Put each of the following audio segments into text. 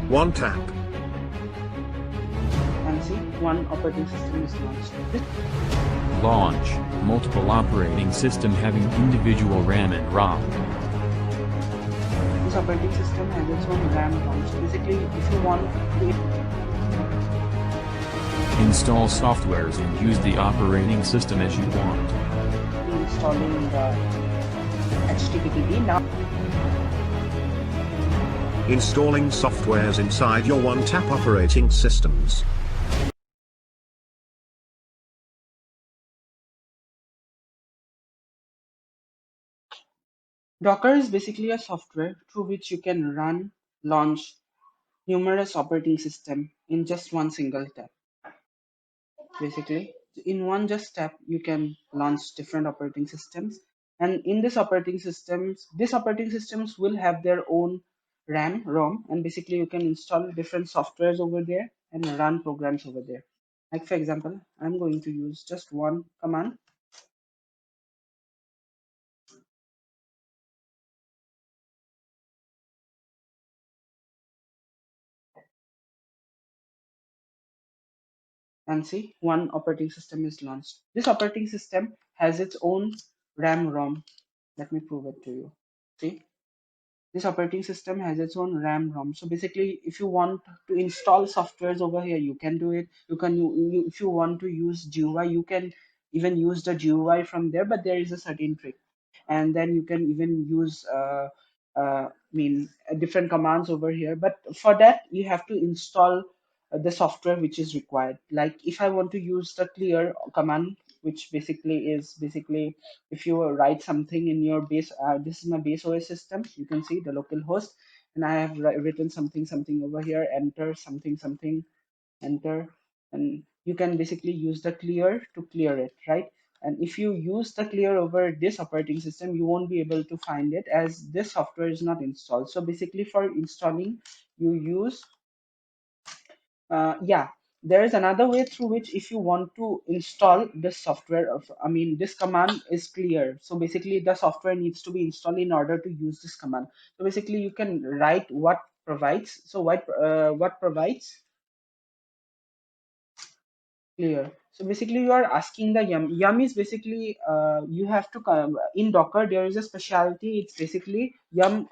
One tap. And see, one operating system is launched. Launch, multiple operating system having individual RAM and ROM. This operating system has its own RAM ROM. So basically, if you want to Install softwares and use the operating system as you want. installing the HTTPD now. Installing softwares inside your one-tap operating systems. Docker is basically a software through which you can run, launch numerous operating system in just one single tap. Basically, in one just tap, you can launch different operating systems. And in these operating systems will have their own RAM, ROM, and basically you can install different softwares over there and run programs over there. Like for example, I'm going to use just one command. And see, one operating system is launched. This operating system has its own RAM, ROM. Let me prove it to you. See, this operating system has its own RAM, ROM. So basically, if you want to install softwares over here, you can do it. You can, if you want to use GUI, you can even use the GUI from there. But there is a certain trick, and then you can even use, different commands over here. But for that, you have to install the software which is required. Like if I want to use the clear command, which basically if you write something in your base, this is my base OS system, you can see the local host, and I have written something over here, enter something, enter, and you can basically use the clear to clear it, right? And if you use the clear over this operating system, you won't be able to find it as this software is not installed. So basically for installing, you use yeah, there is another way through which if you want to install this software of, this command is clear. So basically the software needs to be installed in order to use this command. So basically you can write what provides. So what provides clear. So basically you are asking the yum. Yum is basically you have to come in Docker. There is a specialty. It's basically yum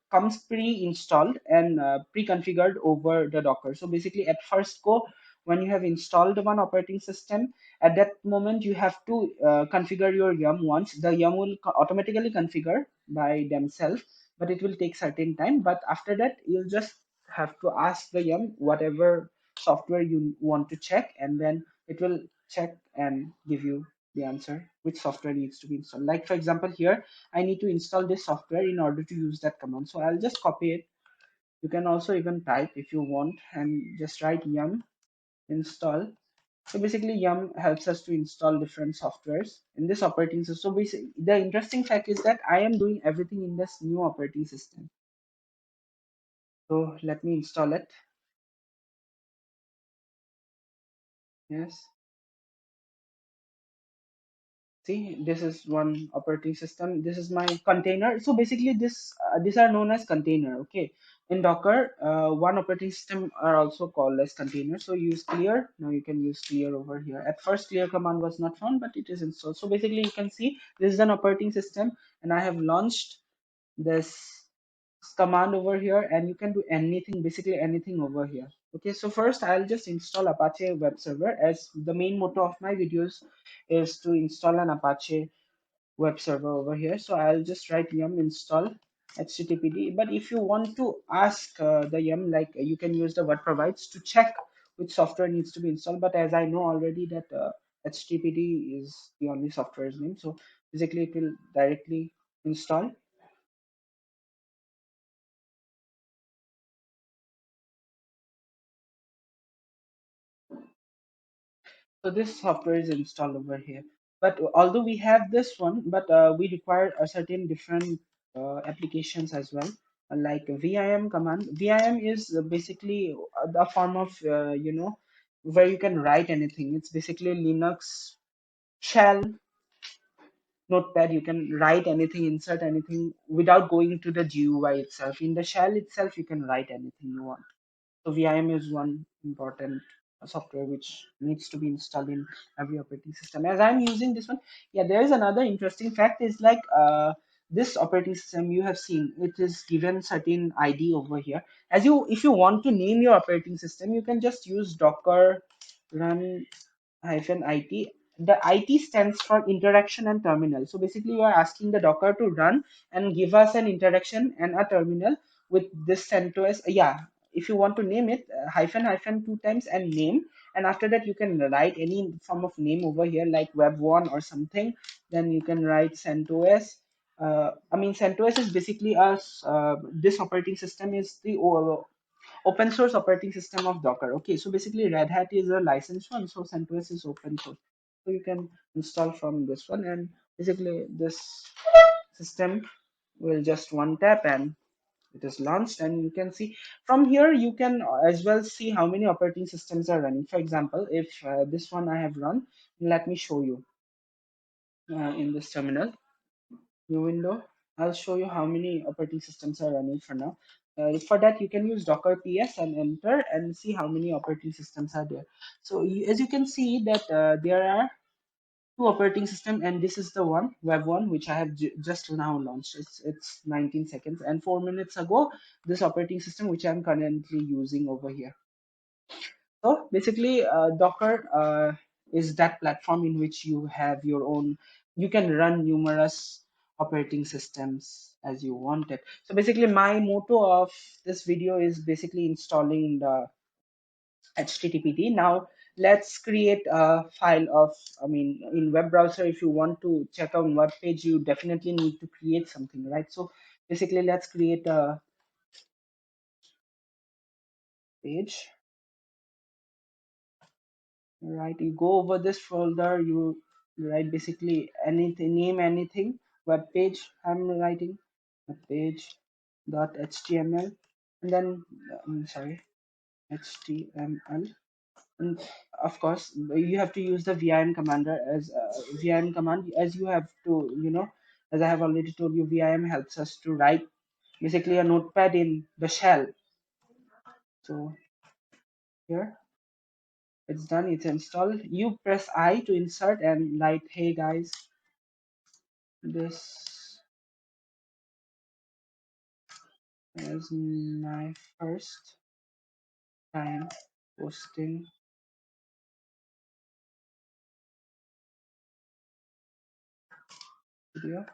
comes pre-installed and pre-configured over the Docker. So basically at first go when you have installed one operating system, at that moment you have to configure your yum once. The yum will automatically configure by themselves, but it will take certain time. But after that, you'll just have to ask the yum whatever software you want to check, and then it will check and give you the answer which software needs to be installed. Like for example, here I need to install this software in order to use that command, so I'll just copy it. You can also even type if you want and just write yum install. So basically yum helps us to install different softwares in this operating system. So basically the interesting fact is that I am doing everything in this new operating system. So let me install it. Yes, see, this is one operating system. This is my container. So basically these are known as container. Okay, in Docker, one operating system are also called as container. So use clear. Now you can use clear over here. At first clear command was not found, but it is installed. So basically you can see this is an operating system, and I have launched this command over here, and you can do anything, basically anything over here. Okay, so first I'll just install Apache web server, as the main motto of my videos is to install an Apache web server over here. So I'll just write yum install httpd. But if you want to ask the yum, like you can use the what provides to check which software needs to be installed. But as I know already that httpd is the only software's name, so basically it will directly install. So this software is installed over here. But although we have this one, but we require a certain different applications as well. Like vim command. Vim is basically the form of where you can write anything. It's basically Linux shell notepad. You can write anything, insert anything without going to the GUI itself. In the shell itself, you can write anything you want. So VIM is one important software which needs to be installed in every operating system. As I'm using this one, yeah, there is another interesting fact is like this operating system you have seen, it is given certain ID over here. As you, if you want to name your operating system, you can just use docker run hyphen it. The it stands for interaction and terminal. So basically you are asking the docker to run and give us an interaction and a terminal with this CentOS. Yeah, if you want to name it, hyphen hyphen two times and name, and after that you can write any form of name over here like web1 or something. Then you can write CentOS. I mean, CentOS is basically us. This operating system is the open source operating system of Docker. Okay, so basically Red Hat is a licensed one, so CentOS is open source. So you can install from this one, and basically this system will just one tap and it is launched. And you can see from here, you can as well see how many operating systems are running. For example, if this one I have run, let me show you in this terminal. New window. I'll show you how many operating systems are running for now. For that, you can use Docker PS and enter and see how many operating systems are there. So as you can see that there are two operating system, and this is the one web one which I have just now launched. It's 19 seconds, and 4 minutes ago this operating system which I'm currently using over here. So basically, Docker is that platform in which you have your own, you can run numerous operating systems as you want it. So basically, my motto of this video is basically installing the HTTPD. Now, let's create a file of, I mean, in web browser, if you want to check out web page, you definitely need to create something, right? So basically, let's create a page. Right, you go over this folder, you write basically anything, name anything, web page. I'm writing web page dot html, and then sorry, html, and of course you have to use the vim commander as vim command, as you have to, you know, as I have already told you, vim helps us to write basically a notepad in the shell. So here it's done, it's installed. You press I to insert and write, hey guys, this is my first time posting video.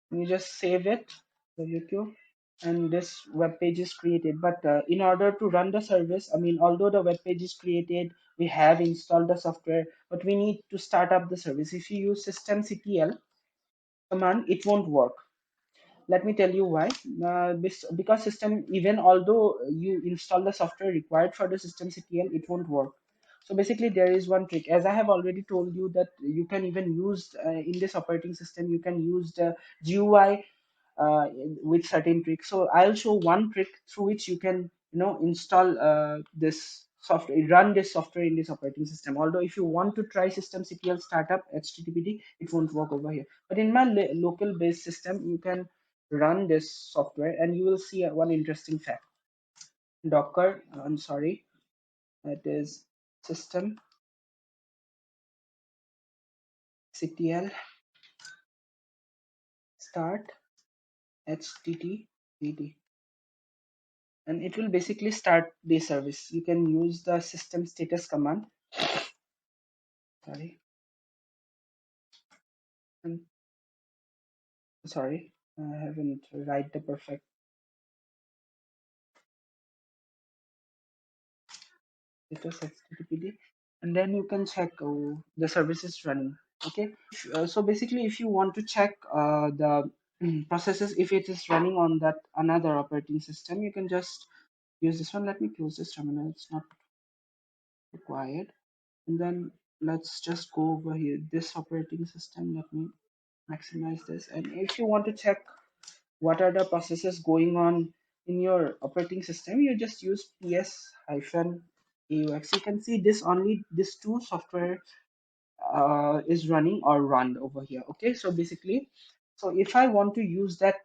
You just save it, the YouTube, and this web page is created. But in order to run the service, I mean, although the web page is created, we have installed the software, but we need to start up the service. If you use systemctl command, it won't work. Let me tell you why. Because system, even although you install the software required for the systemctl, it won't work. So basically there is one trick, as I have already told you, that you can even use in this operating system, you can use the GUI uh, with certain tricks. So I'll show one trick through which you can, you know, install this software, run this software in this operating system. Although if you want to try systemctl startup HTTPD, it won't work over here. But in my local based system, you can run this software and you will see one interesting fact. Docker, I'm sorry, that is systemctl start HTTPD, and it will basically start the service. You can use the system status command. Sorry, and sorry, I haven't write the perfect status HTTPD, and then you can check the service is running. Okay, so basically, if you want to check the processes, if it is running on that another operating system, you can just use this one. Let me close this terminal, it's not required. And then let's just go over here, this operating system. Let me maximize this. And if you want to check what are the processes going on in your operating system, you just use ps-aux. You can see this, only this two software is running or run over here. Okay, so basically, so if I want to use that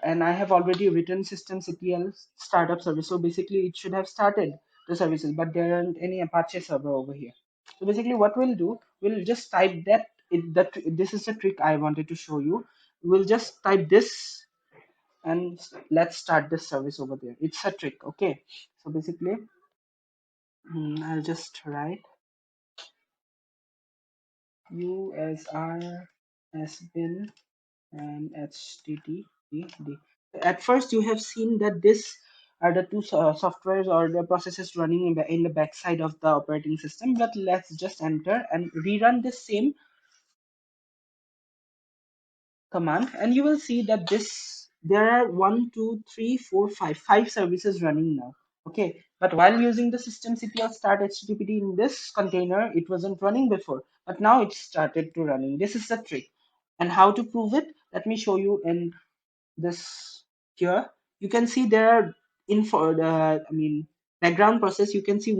and I have already written systemctl startup service. So basically, it should have started the services, but there aren't any Apache server over here. So basically, what we'll do, we'll just type that. This is the trick I wanted to show you. We'll just type this and let's start this service over there. It's a trick, okay? So basically, I'll just write usr has been and httpd. At first, you have seen that this are the two softwares or the processes running in the backside of the operating system. But let's just enter and rerun the same command, and you will see that there are five services running now. Okay, but while using the systemctl start httpd in this container, it wasn't running before, but now it started to running. This is the trick. And how to prove it, let me show you in this here. You can see there are info the background process. You can see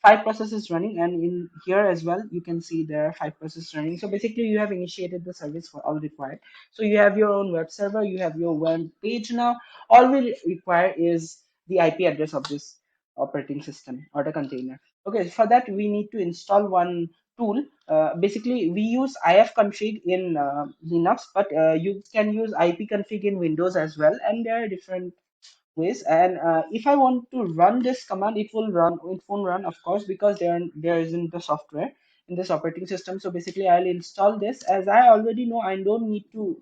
5 processes running, and in here as well you can see there are 5 processes running. So basically you have initiated the service for all required. So you have your own web server, you have your web page. Now all we require is the IP address of this operating system or the container. Okay, for that we need to install one tool. Basically, we use ifconfig in Linux, but you can use ipconfig in Windows as well, and there are different ways. And if I want to run this command, it will run. It won't run, of course, because there isn't the software in this operating system. So basically, I'll install this. As I already know, I don't need to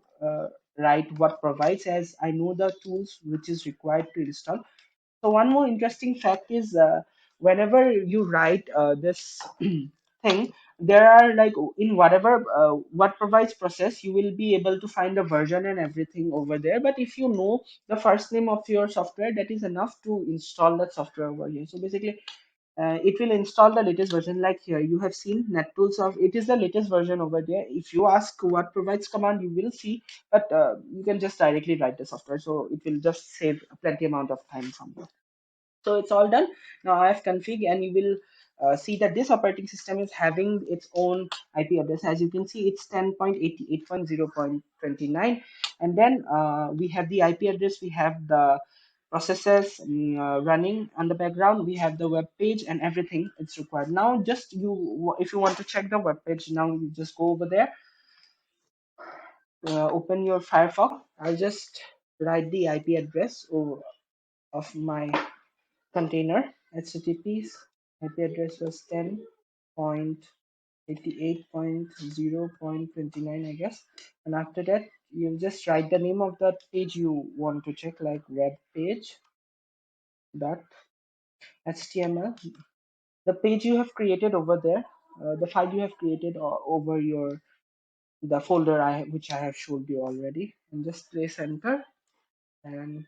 write what provides, as I know the tools which is required to install. So one more interesting fact is, whenever you write this thing, there are like in whatever what provides process, you will be able to find the version and everything over there. But if you know the first name of your software, that is enough to install that software over here. So basically, it will install the latest version. Like here, you have seen NetTools of it is the latest version over there. If you ask what provides command, you will see, but you can just directly write the software. So it will just save plenty amount of time from you. So it's all done. Now I have config, and you will see that this operating system is having its own IP address. As you can see, it's 10.88.0.29, and then we have the IP address, we have the processes running on the background, we have the web page and everything it's required. Now just if you want to check the web page, now you just go over there, open your Firefox. I'll just write the IP address of my container. HTTP's IP address was 10.88.0.29, I guess. And after that, you just write the name of that page you want to check, like web page dot html. The page you have created over there, the file you have created over the folder which I have showed you already, and just press enter. And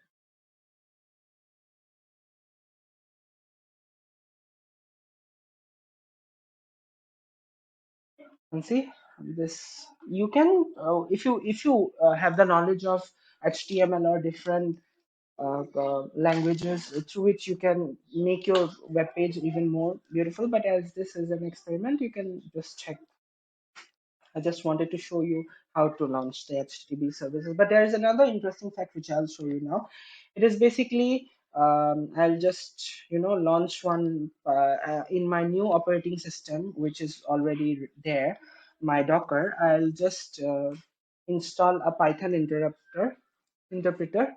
see this. You can if you have the knowledge of HTML or different languages through which you can make your web page even more beautiful. But as this is an experiment, you can just check. I just wanted to show you how to launch the HTTP services. But there is another interesting fact which I'll show you now. It is basically, I'll just launch one in my new operating system, which is already there, my Docker. I'll just install a Python interpreter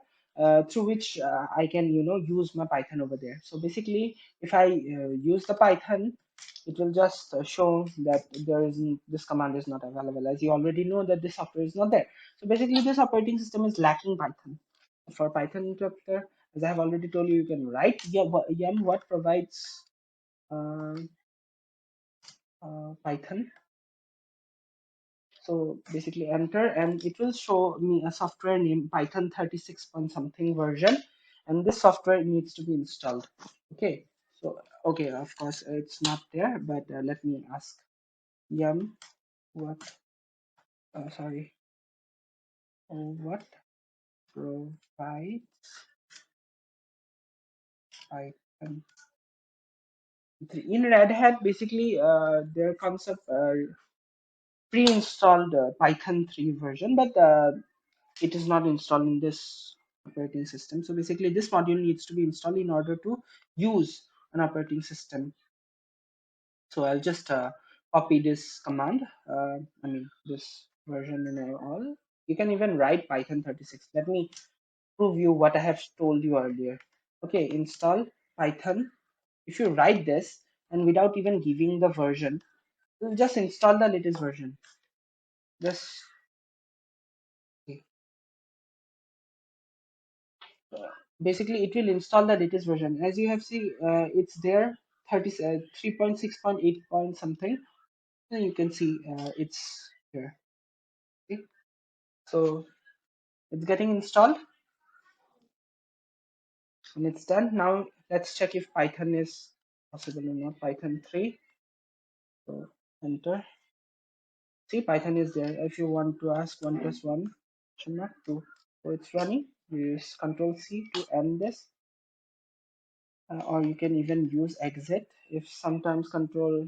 through which I can use my Python over there. So basically, if I use the Python, it will just show that this command is not available, as you already know that this software is not there. So basically, this operating system is lacking Python. For Python interpreter, as I have already told you, you can write yum what provides uh, Python. So basically enter, and it will show me a software named Python 36 point something version, and this software needs to be installed. Okay, so okay, of course it's not there, but let me ask yum what sorry what provides Python 3 in Red Hat. Basically there comes up pre-installed Python 3 version, but it is not installed in this operating system. So basically this module needs to be installed in order to use an operating system. So I'll just copy this command, this version and all. You can even write Python 36. Let me prove you what I have told you earlier. Okay, install Python. If you write this and without even giving the version, you'll just install the latest version. Just okay. Basically it will install the latest version. As you have seen, it's there 3.6.8 point something, and you can see it's here. Okay, so it's getting installed and it's done. Now let's check if Python is possible or not. Python 3, so enter. See, Python is there. If you want to ask 1 plus 1 should not 2, so it's running. Use Control C to end this, or you can even use exit if sometimes Control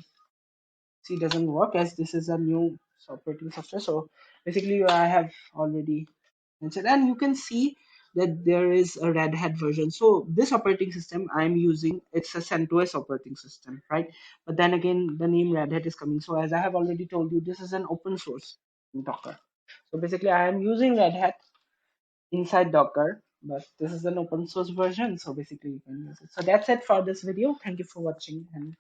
C doesn't work, as this is a new operating software. So basically I have already mentioned, and you can see that there is a Red Hat version. So this operating system I'm using, it's a CentOS operating system, right? But then again, the name Red Hat is coming. So as I have already told you, this is an open source in Docker. So basically I am using Red Hat inside Docker, but this is an open source version. So basically you can use it. So that's it for this video. Thank you for watching, and